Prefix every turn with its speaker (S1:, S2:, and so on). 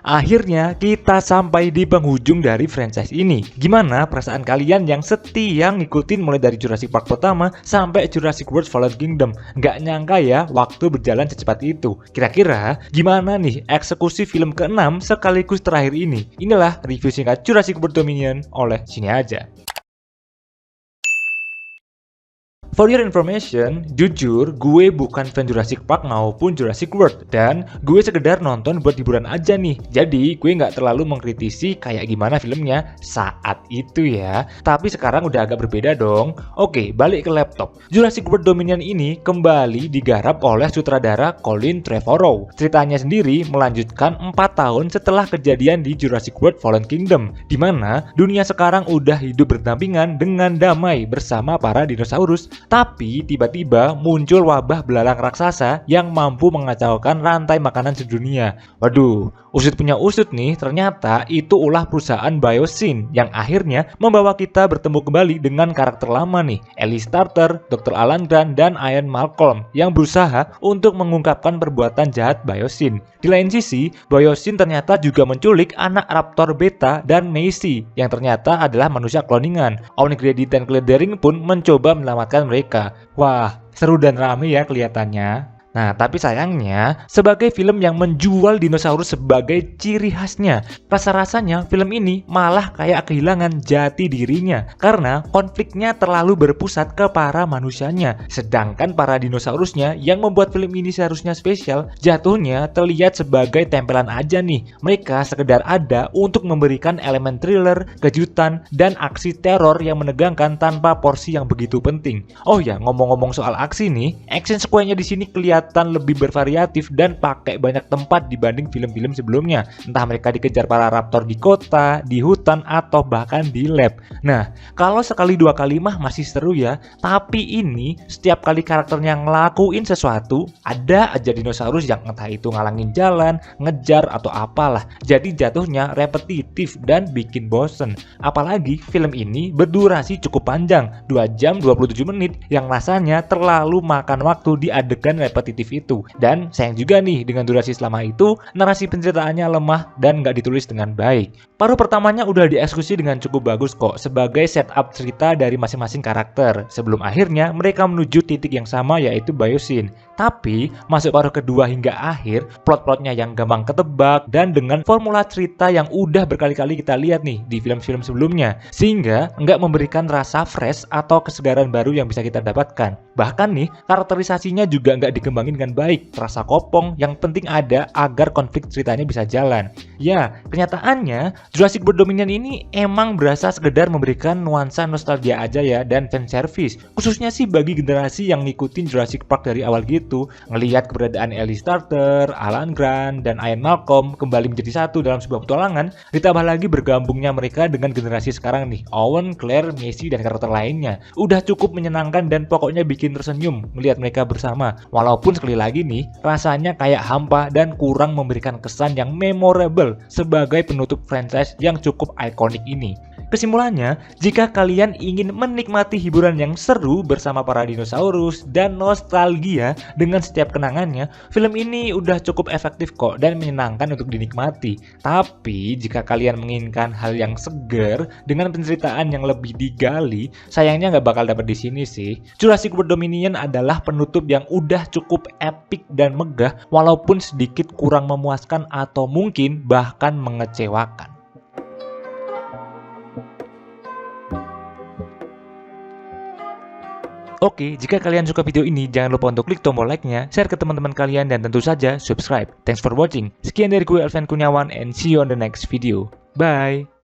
S1: Akhirnya kita sampai di penghujung dari franchise ini. Gimana perasaan kalian yang setia ngikutin mulai dari Jurassic Park pertama sampai Jurassic World Fallen Kingdom? Nggak nyangka ya waktu berjalan secepat itu. Kira-kira gimana nih eksekusi film ke-6 sekaligus terakhir ini? Inilah review singkat Jurassic World Dominion oleh Sini Aja. For your information, jujur gue bukan fan Jurassic Park maupun Jurassic World, dan gue sekedar nonton buat hiburan aja nih. Jadi gue nggak terlalu mengkritisi kayak gimana filmnya saat itu ya. Tapi sekarang udah agak berbeda dong. Oke, balik ke laptop. Jurassic World Dominion ini kembali digarap oleh sutradara Colin Trevorrow. Ceritanya sendiri melanjutkan 4 tahun setelah kejadian di Jurassic World Fallen Kingdom, di mana dunia sekarang udah hidup berdampingan dengan damai bersama para dinosaurus. Tapi tiba-tiba muncul wabah belalang raksasa yang mampu mengacaukan rantai makanan sedunia. Waduh, usut punya usut nih, ternyata itu ulah perusahaan Biosyn yang akhirnya membawa kita bertemu kembali dengan karakter lama nih, Ellie Starter, Dr. Alan Grant, dan Ian Malcolm yang berusaha untuk mengungkapkan perbuatan jahat Biosyn. Di lain sisi, Biosyn ternyata juga menculik anak Raptor Beta dan Macy yang ternyata adalah manusia kloningan. Owen Grady dan Claire Dearing pun mencoba menyelamatkan mereka. Wah, seru dan rame ya kelihatannya. Nah, tapi sayangnya, sebagai film yang menjual dinosaurus sebagai ciri khasnya, rasa-rasanya film ini malah kayak kehilangan jati dirinya karena konfliknya terlalu berpusat ke para manusianya. Sedangkan para dinosaurusnya yang membuat film ini seharusnya spesial, jatuhnya terlihat sebagai tempelan aja nih. Mereka sekedar ada untuk memberikan elemen thriller, kejutan, dan aksi teror yang menegangkan tanpa porsi yang begitu penting. Oh ya, ngomong-ngomong soal aksi nih, action sequence-nya di sini kelihatan lebih bervariatif dan pakai banyak tempat dibanding film-film sebelumnya. Entah mereka dikejar para raptor di kota, di hutan, atau bahkan di lab. Nah, kalau sekali dua kali mah masih seru ya. Tapi ini setiap kali karakternya ngelakuin sesuatu, ada aja dinosaurus yang entah itu ngalangin jalan, ngejar, atau apalah. Jadi jatuhnya repetitif dan bikin bosen. Apalagi film ini berdurasi cukup panjang, 2 jam 27 menit, yang rasanya terlalu makan waktu di adegan repetitif itu. Dan sayang juga nih, dengan durasi selama itu narasi penceritaannya lemah dan nggak ditulis dengan baik. Paruh pertamanya udah dieksekusi dengan cukup bagus kok sebagai setup cerita dari masing-masing karakter sebelum akhirnya mereka menuju titik yang sama, yaitu Biosyn. Tapi masuk paruh kedua hingga akhir, plot-plotnya yang gampang ketebak dan dengan formula cerita yang udah berkali-kali kita lihat nih di film-film sebelumnya, sehingga nggak memberikan rasa fresh atau kesegaran baru yang bisa kita dapatkan. Bahkan nih, karakterisasinya juga nggak dikembangin dengan baik, terasa kopong, yang penting ada agar konflik ceritanya bisa jalan. Ya, kenyataannya Jurassic World Dominion ini emang berasa sekedar memberikan nuansa nostalgia aja ya, dan fanservice, khususnya sih bagi generasi yang ngikutin Jurassic Park dari awal gitu. Ngelihat keberadaan Ellie Starter, Alan Grant, dan Ian Malcolm kembali menjadi satu dalam sebuah petualangan, ditambah lagi bergabungnya mereka dengan generasi sekarang nih, Owen, Claire, Macy, dan karakter lainnya, udah cukup menyenangkan dan pokoknya bikin tersenyum melihat mereka bersama. Walaupun sekali lagi nih, rasanya kayak hampa dan kurang memberikan kesan yang memorable sebagai penutup franchise yang cukup ikonik ini. Kesimpulannya, jika kalian ingin menikmati hiburan yang seru bersama para dinosaurus dan nostalgia dengan setiap kenangannya, film ini udah cukup efektif kok dan menyenangkan untuk dinikmati. Tapi jika kalian menginginkan hal yang segar dengan penceritaan yang lebih digali, sayangnya nggak bakal dapat di sini sih. Jurassic World Dominion adalah penutup yang udah cukup epic dan megah, walaupun sedikit kurang memuaskan atau mungkin bahkan mengecewakan. Oke, jika kalian suka video ini, jangan lupa untuk klik tombol like-nya, share ke teman-teman kalian, dan tentu saja subscribe. Thanks for watching. Sekian dari gue, Elvan Kurniawan, and see you on the next video. Bye!